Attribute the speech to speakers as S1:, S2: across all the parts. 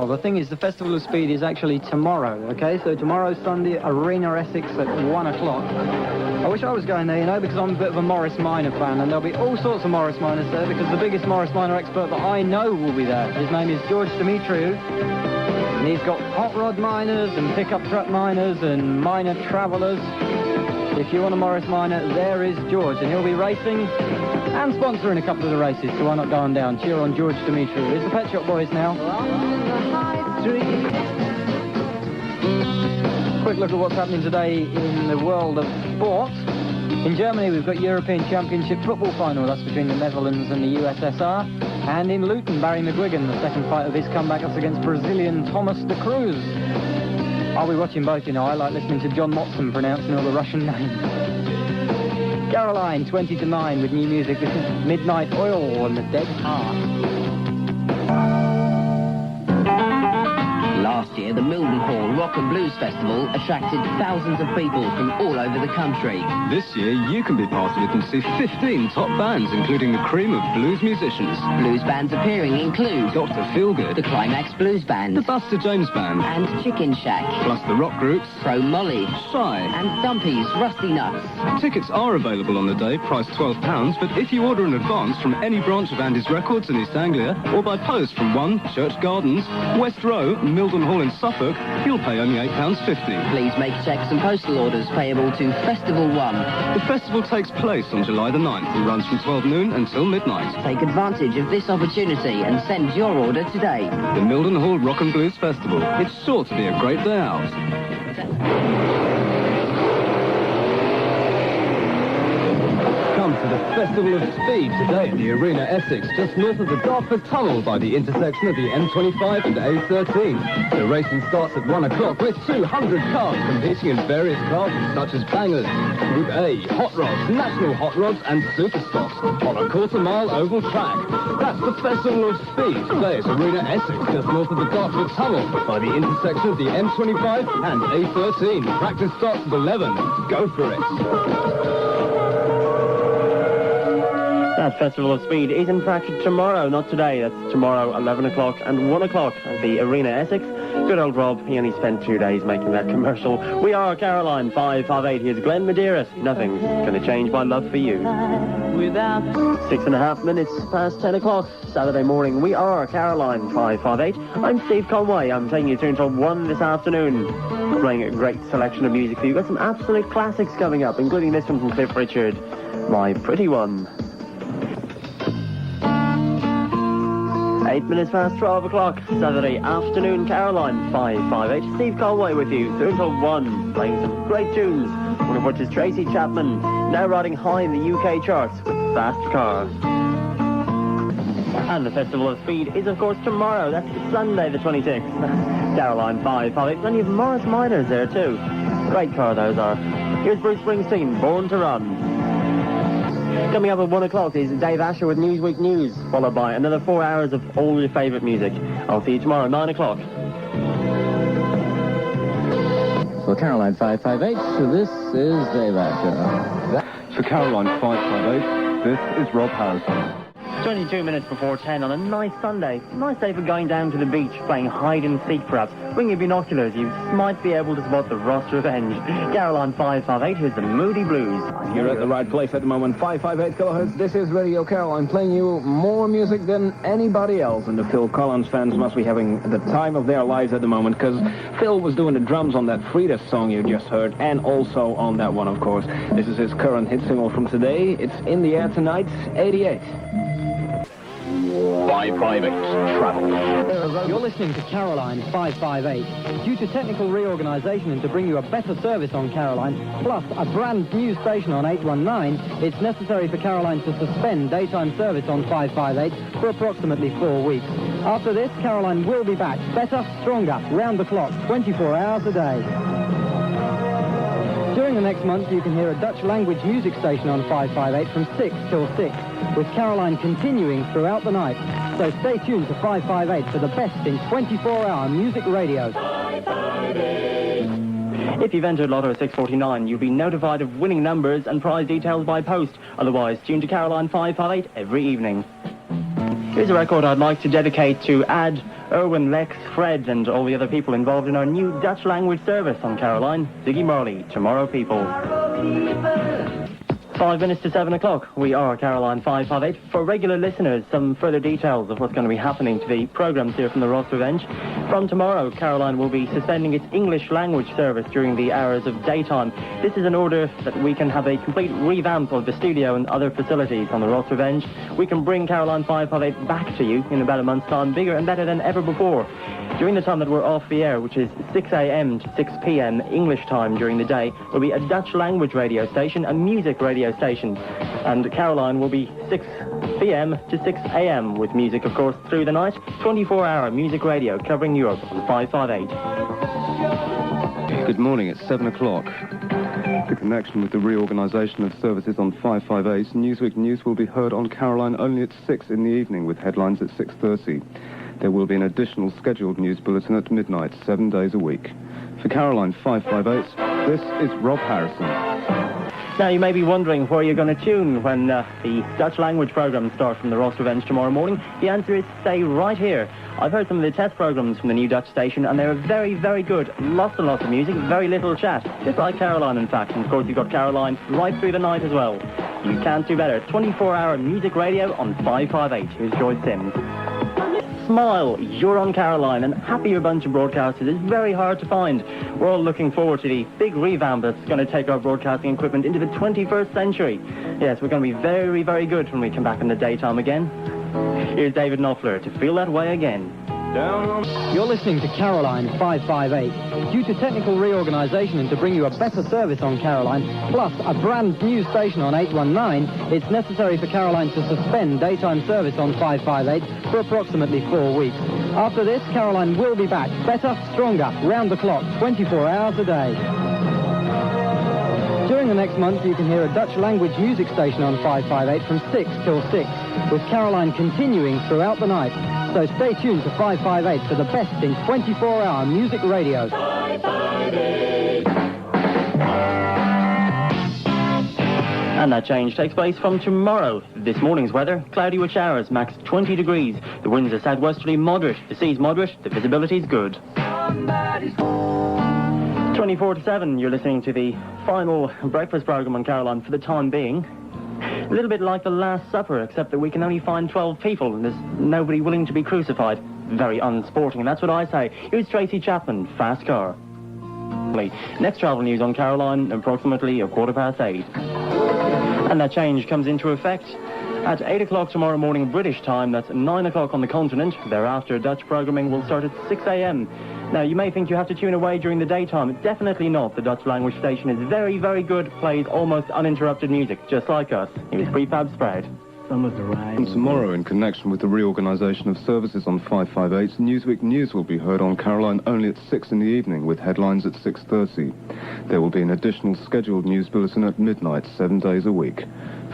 S1: Well, the thing is, the Festival of Speed is actually tomorrow, okay? So tomorrow's Sunday, Arena Essex at 1 o'clock. I wish I was going there, you know, because I'm a bit of a Morris Minor fan, and there'll be all sorts of Morris Minors there, because the biggest Morris Minor expert that I know will be there. His name is George Dimitriou, and he's got hot rod miners and pickup truck miners and minor travellers. If you want a Morris Minor, there is George, and he'll be racing and sponsoring a couple of the races, so why not go on down? Cheer on George Dimitriou. Here's the Pet Shop Boys now. Quick look at what's happening today in the world of sport. In Germany, we've got European Championship football final. That's between the Netherlands and the USSR. And in Luton, Barry McGuigan, the second fight of his comeback, that's against Brazilian Thomas de Cruz. I'll be watching both, you know. I like listening to John Motson pronouncing all the Russian names. Caroline, 20 to 9 with new music. This is Midnight Oil and the Dead Heart.
S2: Last year, the Mildenhall Rock and Blues Festival attracted thousands of people from all over the country.
S3: This year, you can be part of it and see 15 top bands, including the cream of blues musicians.
S2: Blues bands appearing include
S3: Dr. Feelgood,
S2: the Climax Blues Band,
S3: the Buster James Band,
S2: and Chicken Shack,
S3: plus the rock groups
S2: Pro Molly,
S3: Shy,
S2: and Dumpy's Rusty Nuts.
S3: Tickets are available on the day, priced £12, but if you order in advance from any branch of Andy's Records in East Anglia, or by post from 1 Church Gardens, West Row, Mildenhall in Suffolk, you'll pay only £8.50.
S2: Please make cheques and postal orders payable to Festival 1.
S3: The festival takes place on July the 9th and runs from 12 noon until midnight.
S2: Take advantage of this opportunity and send your order today.
S3: The Mildenhall Rock and Blues Festival. It's sure to be a great day out. Come to the Festival of Speed today at the Arena Essex, just north of the Dartford Tunnel by the intersection of the M25 and A13. The racing starts at 1 o'clock with 200 cars competing in various classes such as bangers, Group A, hot rods, national hot rods and super stocks on a quarter-mile oval track. That's the Festival of Speed today at Arena Essex, just north of the Dartford Tunnel by the intersection of the M25 and A13. Practice starts at 11. Go for it.
S4: That Festival of Speed is in fact tomorrow, not today. That's tomorrow, 11 o'clock and 1 o'clock at the Arena Essex. Good old Rob, he only spent 2 days making that commercial. We are Caroline 558. Here's Glenn Medeiros. Nothing's going to change my love for you. 6.5 minutes past 10 o'clock, Saturday morning. We are Caroline 558. I'm Steve Conway. I'm taking you through until 1 this afternoon. Playing a great selection of music for you. Got some absolute classics coming up, including this one from Cliff Richard, My Pretty One. 8 minutes past 12 o'clock, Saturday afternoon, Caroline 558. Steve Conway with you through until 1, playing some great tunes, one of which is Tracy Chapman, now riding high in the UK charts with Fast Car. And the Festival of Speed is, of course, tomorrow. That's Sunday the 26th. Caroline 558. Plenty of Morris Minors there, too. Great car those are. Here's Bruce Springsteen, Born to Run. Coming up at 1 o'clock is Dave Asher with Newsweek News, followed by another 4 hours of all your favourite music. I'll see you tomorrow, 9 o'clock.
S5: For Caroline 558, this is Dave Asher.
S3: For Caroline 558, this is Rob Harrison.
S4: 22 minutes before 10 on a nice Sunday. Nice day for going down to the beach, playing hide and seek perhaps. Bring your binoculars, you might be able to spot the Ross Revenge. Caroline 558, here's the Moody Blues.
S6: You're at the right place at the moment. 558 kilohertz. This is Radio Caroline, playing you more music than anybody else. And the Phil Collins fans must be having the time of their lives at the moment, because Phil was doing the drums on that Frida song you just heard, and also on that one, of course. This is his current hit single from today. It's In the Air Tonight, 88.
S7: 558 Travel.
S1: You're listening to Caroline 558. Due to technical reorganization and to bring you a better service on Caroline, plus a brand new station on 819, it's necessary for Caroline to suspend daytime service on 558 for approximately 4 weeks. After this, Caroline will be back, better, stronger, round the clock, 24 hours a day. During the next month, you can hear a Dutch language music station on 558 from 6 till 6, with Caroline continuing throughout the night. So stay tuned to 558 for the best in 24-hour music radio.
S4: If you've entered Lotto 649, you'll be notified of winning numbers and prize details by post. Otherwise, tune to Caroline 558 every evening. Here's a record I'd like to dedicate to Ad, Ewin, Lex, Fred, and all the other people involved in our new Dutch language service on Caroline. Ziggy Marley, Tomorrow People. 5 minutes to 7 o'clock. We are Caroline 558. For regular listeners, some further details of what's going to be happening to the programmes here from the Ross Revenge. From tomorrow, Caroline will be suspending its English language service during the hours of daytime. This is in order that we can have a complete revamp of the studio and other facilities on the Ross Revenge. We can bring Caroline 558 back to you in about a month's time, bigger and better than ever before. During the time that we're off the air, which is 6 a.m. to 6 p.m. English time during the day, will be a Dutch language radio station, a music radio station. And Caroline will be 6 p.m. to 6 a.m. with music, of course, through the night. 24-hour music radio covering Europe on 558.
S8: Good morning, it's 7 o'clock. In connection with the reorganization of services on 558, Newsweek News will be heard on Caroline only at 6 in the evening with headlines at 6:30. There will be an additional scheduled news bulletin at midnight, 7 days a week. For Caroline 558, this is Rob Harrison.
S4: Now, you may be wondering where you're going to tune when the Dutch language programme starts from the Ross Revenge tomorrow morning. The answer is stay right here. I've heard some of the test programmes from the new Dutch station, and they're very, very good. Lots and lots of music, very little chat. Just like Caroline, in fact. And, of course, you've got Caroline right through the night as well. You can't do better. 24-hour music radio on 558. Here's Joyce Sims. Smile, you're on Caroline, and happier bunch of broadcasters is very hard to find. We're all looking forward to the big revamp that's going to take our broadcasting equipment into the 21st century. Yes, we're going to be very, very good when we come back in the daytime again. Here's David Knopfler to Feel That Way Again.
S1: You're listening to Caroline 558. Due to technical reorganization and to bring you a better service on Caroline, plus a brand new station on 819, it's necessary for Caroline to suspend daytime service on 558 for approximately 4 weeks. After this, Caroline will be back, better, stronger, round the clock, 24 hours a day. During the next month, you can hear a Dutch language music station on 558 from 6 till 6, with Caroline continuing throughout the night. So stay tuned to 558 for the best in 24-hour music radio.
S4: 558. And that change takes place from tomorrow. This morning's weather, cloudy with showers, max 20 degrees. The winds are southwesterly moderate, the sea's moderate, the visibility's good. 24 to 7, you're listening to the final breakfast program on Caroline for the time being. A little bit like the Last Supper, except that we can only find 12 people and there's nobody willing to be crucified. Very unsporting, and that's what I say. Here's Tracy Chapman, Fast Car. Next travel news on Caroline, approximately 8:15. And that change comes into effect at 8 o'clock tomorrow morning British time. That's 9 o'clock on the continent. Thereafter, Dutch programming will start at 6 a.m. Now, you may think you have to tune away during the daytime. Definitely not. The Dutch language station is very, very good, plays almost uninterrupted music, just like us. Here's Prefab Spread.
S8: And tomorrow, in connection with the reorganisation of services on 558, Newsweek News will be heard on Caroline only at 6 in the evening, with headlines at 6:30. There will be an additional scheduled news bulletin at midnight, 7 days a week.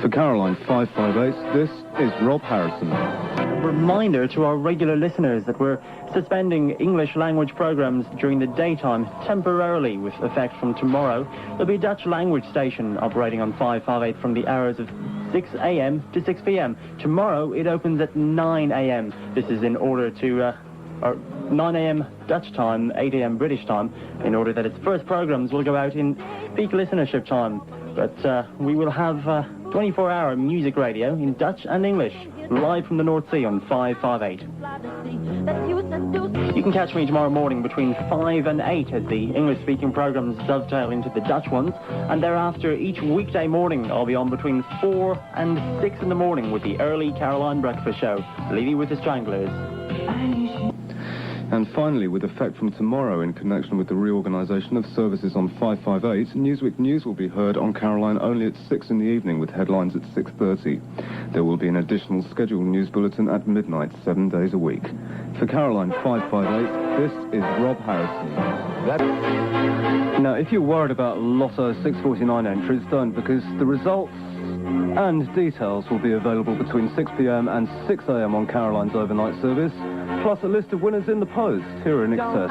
S8: For Caroline 558, this is Rob Harrison.
S4: A reminder to our regular listeners that we're suspending English language programs during the daytime temporarily with effect from tomorrow. There'll be a Dutch language station operating on 558 from the hours of 6 a.m. to 6 p.m. Tomorrow it opens at 9 a.m. This is in order to 9 a.m. Dutch time, 8 a.m. British time, in order that its first programs will go out in peak listenership time. But we will have 24-hour music radio in Dutch and English, live from the North Sea on 558. You can catch me tomorrow morning between 5 and 8 as the English-speaking programs dovetail into the Dutch ones, and thereafter each weekday morning I'll be on between 4 and 6 in the morning with the early Caroline Breakfast Show. Leave you with the Stranglers.
S8: And finally, with effect from tomorrow in connection with the reorganisation of services on 558, Newsweek News will be heard on Caroline only at 6 in the evening with headlines at 6:30. There will be an additional scheduled news bulletin at midnight, 7 days a week. For Caroline 558, this is Rob Harrison. Now, if you're worried about Lotto 649 entries, don't, because the results and details will be available between 6 p.m. and 6 a.m. on Caroline's overnight service, plus a list of winners in the post here in excess.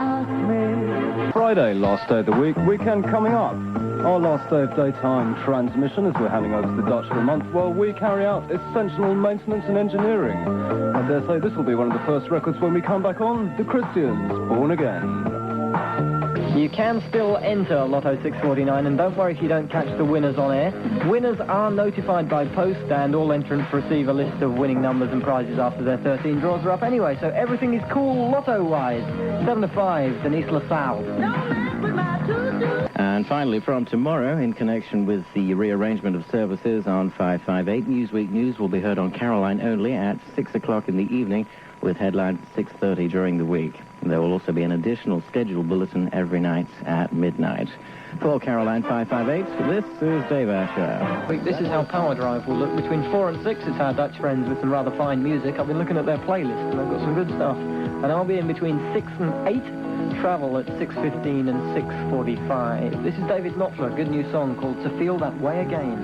S8: Friday, last day of the week, weekend coming up.
S3: Our last day of daytime transmission as we're handing over to the Dutch for a month while we carry out essential maintenance and engineering. I dare say this will be one of the first records when we come back on The Christians, Born Again.
S1: You can still enter Lotto 649, and don't worry if you don't catch the winners on air. Winners are notified by post, and all entrants receive a list of winning numbers and prizes after their 13 draws are up anyway, so everything is cool Lotto-wise. 7 to 5, Denise LaSalle.
S5: And finally, from tomorrow, in connection with the rearrangement of services on 558, Newsweek News will be heard on Caroline only at 6 o'clock in the evening, with headlines at 6:30 during the week. There will also be an additional scheduled bulletin every night at midnight. For Caroline 558, this is Dave Asher.
S1: This is how Powerdrive will look between 4 and 6. It's our Dutch friends with some rather fine music. I've been looking at their playlist, and they've got some good stuff. And I'll be in between 6 and 8. Travel at 6:15 and 6:45. This is David Knopfler, a good new song called To Feel That Way Again.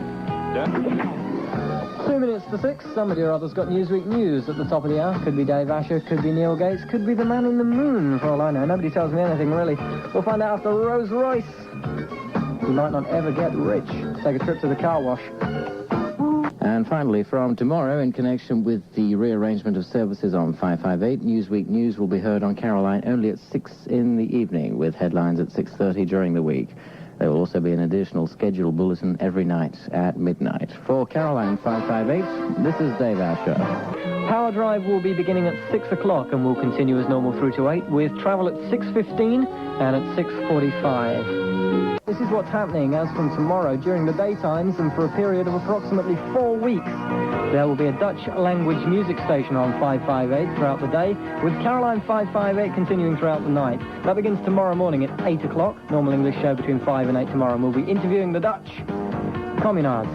S1: 2 minutes to 6. Somebody or other's got Newsweek News at the top of the hour. Could be Dave Asher, could be Neil Gates, could be the man in the moon, for all I know. Nobody tells me anything, really. We'll find out after Rolls Royce. You might not ever get rich. Take a trip to the car wash.
S5: And finally, from tomorrow, in connection with the rearrangement of services on 558, Newsweek News will be heard on Caroline only at 6 in the evening, with headlines at 6:30 during the week. There will also be an additional scheduled bulletin every night at midnight. For Caroline 558, this is Dave Asher.
S1: Powerdrive will be beginning at 6 o'clock and will continue as normal through to 8, with travel at 6:15 and at 6:45. This is what's happening as from tomorrow during the daytimes and for a period of approximately 4 weeks. There will be a Dutch language music station on 558 throughout the day, with Caroline 558 continuing throughout the night. That begins tomorrow morning at 8 o'clock, normal English show between 5 and 8 tomorrow, and we'll be interviewing the Dutch communards.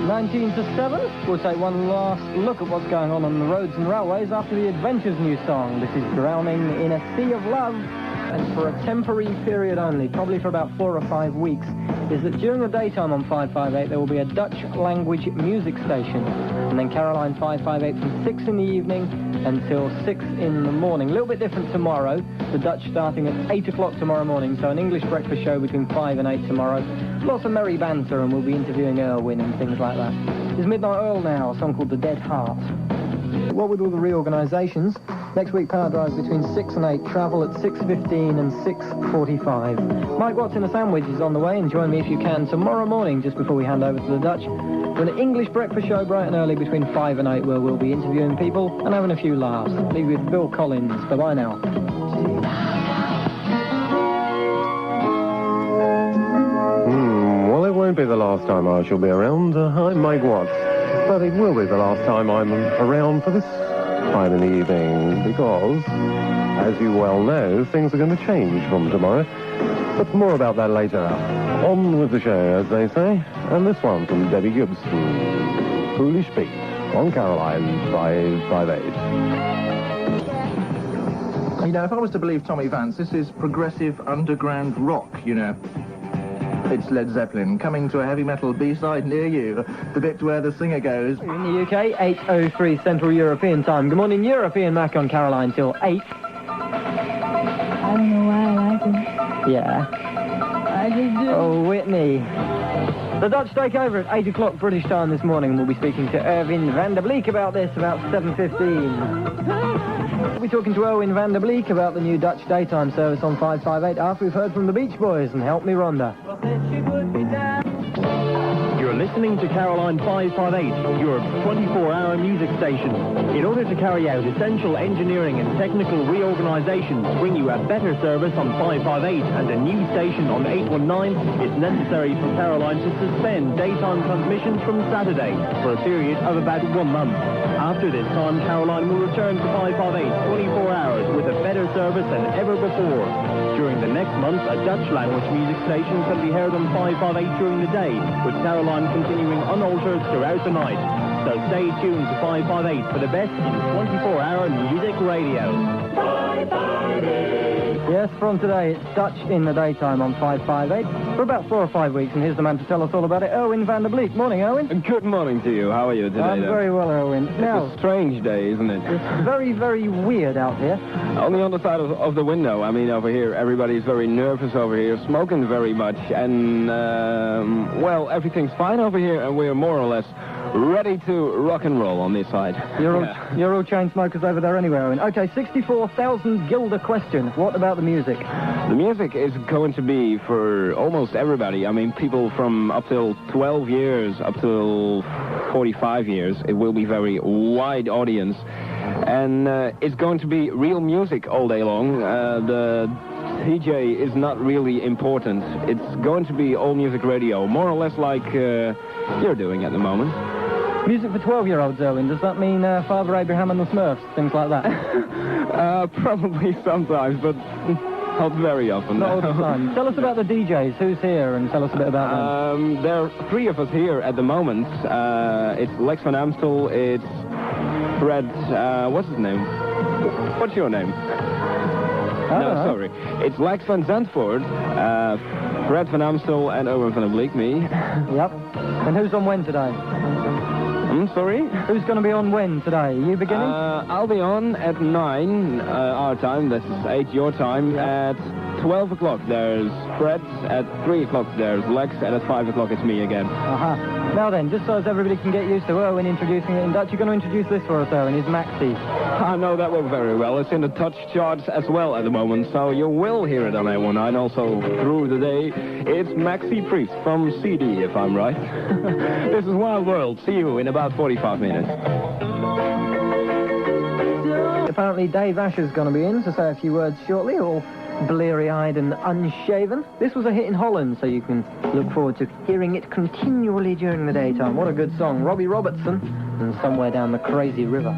S1: 19 to 7, we'll take one last look at what's going on the roads and railways after the Adventures new song. This is Drowning in a Sea of Love. And for a temporary period only, probably for about 4 or 5 weeks, is that during the daytime on 558 there will be a Dutch language music station, and then Caroline 558 from 6 in the evening until 6 in the morning. A little bit different tomorrow, the Dutch starting at 8 o'clock tomorrow morning, so an English breakfast show between 5 and 8 tomorrow. Lots of merry banter, and we'll be interviewing Ewin and things like that. It's Midnight Oil now, a song called The Dead Heart. What with all the reorganisations, next week Powerdrive between 6 and 8, travel at 6:15 and 6:45. Mike Watts in a Sandwich is on the way, and join me if you can tomorrow morning just before we hand over to the Dutch for an English breakfast show bright and early between 5 and 8, where we'll be interviewing people and having a few laughs. Leave you with Bill Collins. Bye-bye now.
S9: Well, it won't be the last time I shall be around. I'm Mike Watts. But it will be the last time I'm around for this time in the evening, because, as you well know, things are going to change from tomorrow. But more about that later. On with the show, as they say. And this one from Debbie Gibson, Foolish Beat, on Caroline 558.
S10: You know, if I was to believe Tommy Vance, this is progressive underground rock, you know. It's Led Zeppelin, coming to a heavy metal B-side near you, the bit where the singer goes.
S1: In the UK, 8:03 Central European Time. Good morning, European Mack on Caroline till 8.
S11: I don't know why I like it.
S1: Yeah.
S11: I just do.
S1: Oh, Whitney. The Dutch take over at 8 o'clock British time this morning, and we'll be speaking to Vander Blicke about this about 7:15. We'll be talking to Vander Blicke about the new Dutch daytime service on 558 after we've heard from the Beach Boys and Help Me Rhonda.
S12: You're listening to Caroline 558, your 24-hour music station. In order to carry out essential engineering and technical reorganization to bring you a better service on 558 and a new station on 819, it's necessary for Caroline to suspend daytime transmissions from Saturday for a period of about 1 month. After this time, Caroline will return to 558 24 hours with a better service than ever before. During the next month, a Dutch language music station can be heard on 558 during the day, with Caroline continuing unaltered throughout the night. So stay tuned to 558 for the best in 24-hour music radio. 558!
S1: Yes, from today, it's Dutch in the daytime on 558 for about 4 or 5 weeks, and here's the man to tell us all about it, Owen Vander. Morning, Owen.
S6: Good morning to you. How are you today?
S1: I'm very well, Owen. Now,
S6: it's a strange day, isn't it?
S1: It's very, very weird out here.
S6: On the other side of the window, I mean, over here, everybody's very nervous over here, smoking very much, and, well, everything's fine over here, and we're more or less ready to rock and roll on this side.
S1: You're all chain smokers over there anyway, Owen. Okay, 64,000 guilder question. What about the music?
S6: The music is going to be for almost everybody. I mean, people from up till 12 years, up till 45 years. It will be very wide audience. And it's going to be real music all day long. The DJ is not really important. It's going to be all music radio, more or less like you're doing at the moment.
S1: Music for 12-year-olds, Owen. Does that mean Father Abraham and the Smurfs, things like that?
S6: Probably sometimes, but not very often.
S1: Not all the time. Tell us about the DJs. Who's here, and tell us a bit about them.
S6: There are 3 of us here at the moment. It's Lex van Amstel, it's Fred, what's his name? What's your name? No, sorry. It's Lex van Zandvoort, Fred van Amstel, and Owen van der Blicke, me.
S1: Yep. And who's on when today?
S6: I'm sorry?
S1: Who's going to be on when today? Are you beginning?
S6: I'll be on at 9 our time, that's 8 your time. Yep. At 12 o'clock there's Fred, at 3 o'clock there's Lex, and at 5 o'clock it's me again.
S1: Now then, just so as everybody can get used to Owen introducing it in Dutch, you're going to introduce this for us, Owen, is Maxi.
S6: I know that one very well. It's in the touch charts as well at the moment, so you will hear it on A19, and also through the day. It's Maxi Priest from CD, if I'm right. This is Wild World. See you in about 45 minutes.
S1: Apparently Dave Asher's going to be in to say a few words shortly, all bleary-eyed and unshaven. This was a hit in Holland, so you can look forward to hearing it continually during the daytime. What a good song. Robbie Robertson and Somewhere Down the Crazy River.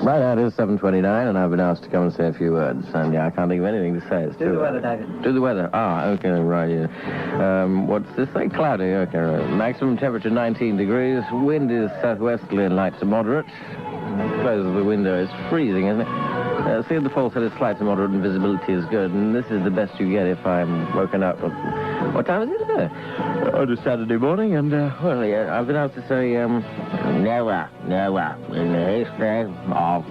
S5: Right now it is 7:29, and I've been asked to come and say a few words, and I can't think of anything to say.
S1: Do the weather, David.
S5: Do the weather. Okay, right, yeah. What's this thing? Cloudy, okay, right. Maximum temperature 19 degrees, wind is southwesterly and light to moderate. Close the window, it's freezing, isn't it? See, the fall said it's slight to moderate and visibility is good, and this is the best you get if I'm woken up. What time is it today? On a Saturday morning, and, well, yeah, I've been asked to say, never in the history of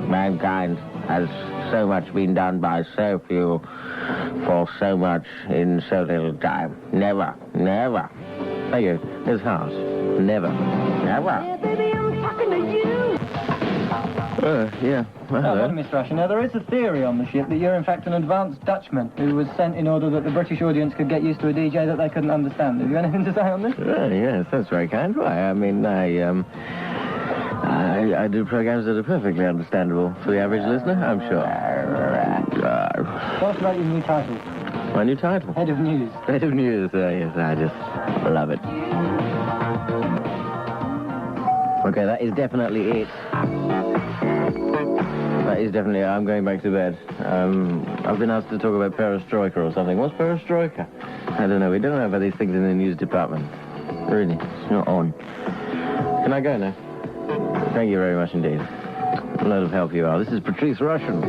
S5: mankind has so much been done by so few for so much in so little time. Never. Thank you. This house. Never.
S11: Yeah, baby, I'm talking to you.
S5: Yeah.
S1: Hello, Mr. Asher. Now, there is a theory on the ship that you're, in fact, an advanced Dutchman who was sent in order that the British audience could get used to a DJ that they couldn't understand. Have you anything to say on this?
S5: Yes, that's very kind. Why, I mean, I do programs that are perfectly understandable for the average listener, I'm sure.
S1: Tell us about your new title.
S5: My new title?
S1: Head of News.
S5: Head of News, yes, I just love it. Okay, that is definitely it. That is definitely it. I'm going back to bed. I've been asked to talk about perestroika or something. What's perestroika? I don't know. We don't have about these things in the news department. Really, it's not on. Can I go now? Thank you very much indeed. A lot of help you are. This is Patrice Russian.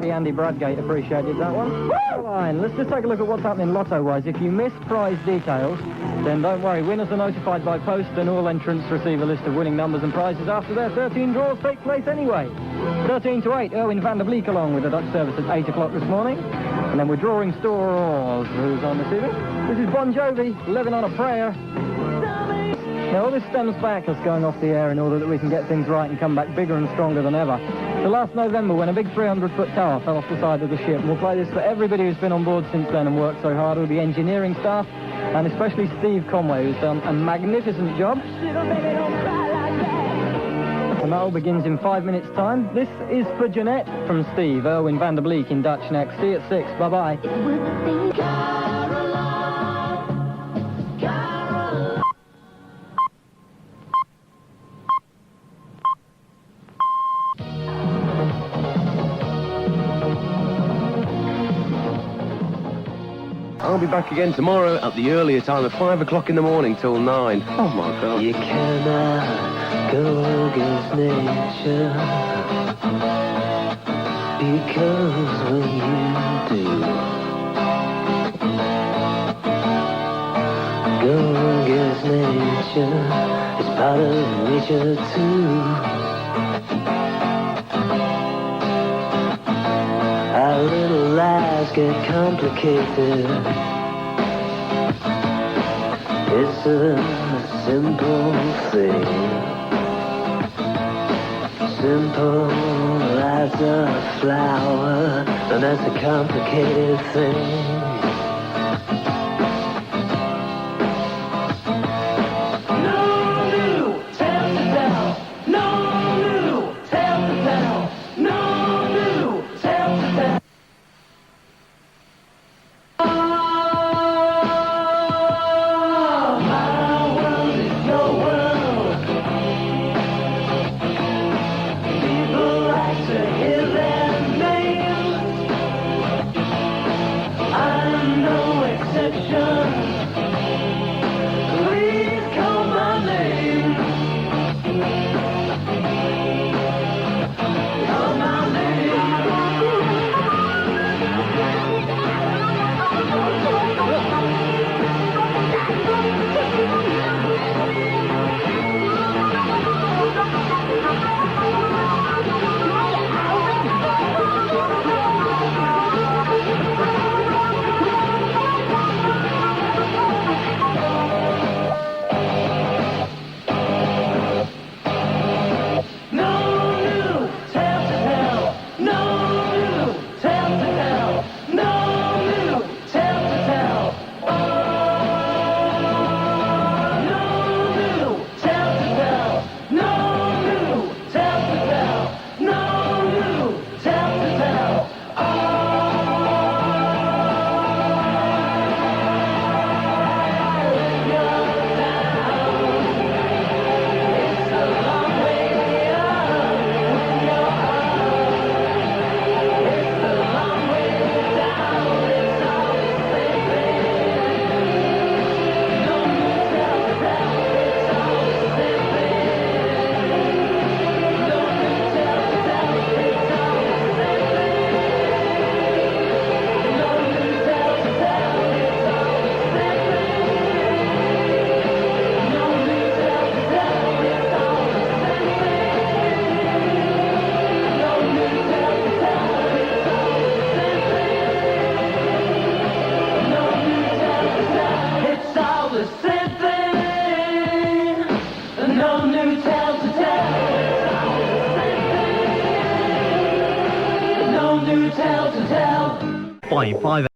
S1: The Andy Bradgate appreciated that one. Fine, let's just take a look at what's happening Lotto-wise. If you missed prize details, then don't worry. Winners are notified by post, and all entrants receive a list of winning numbers and prizes after their 13 draws take place anyway. 13 to 8, Owen van der Blicke along with the Dutch service at 8 o'clock this morning. And then we're drawing stores. Who's on the TV? This is Bon Jovi, Living on a Prayer. Now, all this stems back us going off the air in order that we can get things right and come back bigger and stronger than ever. So last November, when a big 300-foot tower fell off the side of the ship, and we'll play this for everybody who's been on board since then and worked so hard, all the engineering staff, and especially Steve Conway, who's done a magnificent job. And that all begins in 5 minutes' time. This is for Jeanette from Steve, Owen van der Blicke in Dutch next. See you at 6. Bye-bye.
S13: I'll be back again tomorrow at the earlier time of 5 o'clock in the morning till 9. Oh, my God.
S14: You cannot go against nature. Because when you do go against nature, it's part of nature too. Our little lives get complicated. It's a simple thing. Simple as a flower, and that's a complicated thing. No new tale to tell. No new tale to tell. No new tale to tell. My world is your world. People like to hear their names. I'm no exception. Please call my name. Call my name. No new tale to tell. No new tale to tell. No new tale to tell. No new tale to tell. No new tale to tell. No new tale to tell. It's a long way up when you're up. It's a long way down. It's all the same thing. No new tale to tell. It's all the same thing. No new tale to tell. It's all the same thing. No new tale to tell. It's all the same thing. No new tale to tell. It's all the same thing. No new tale to tell. It's all the same thing. No new tale to tell. It's all the same thing. No new tale to tell. It's all the same thing. No new tale to tell.
S12: 558.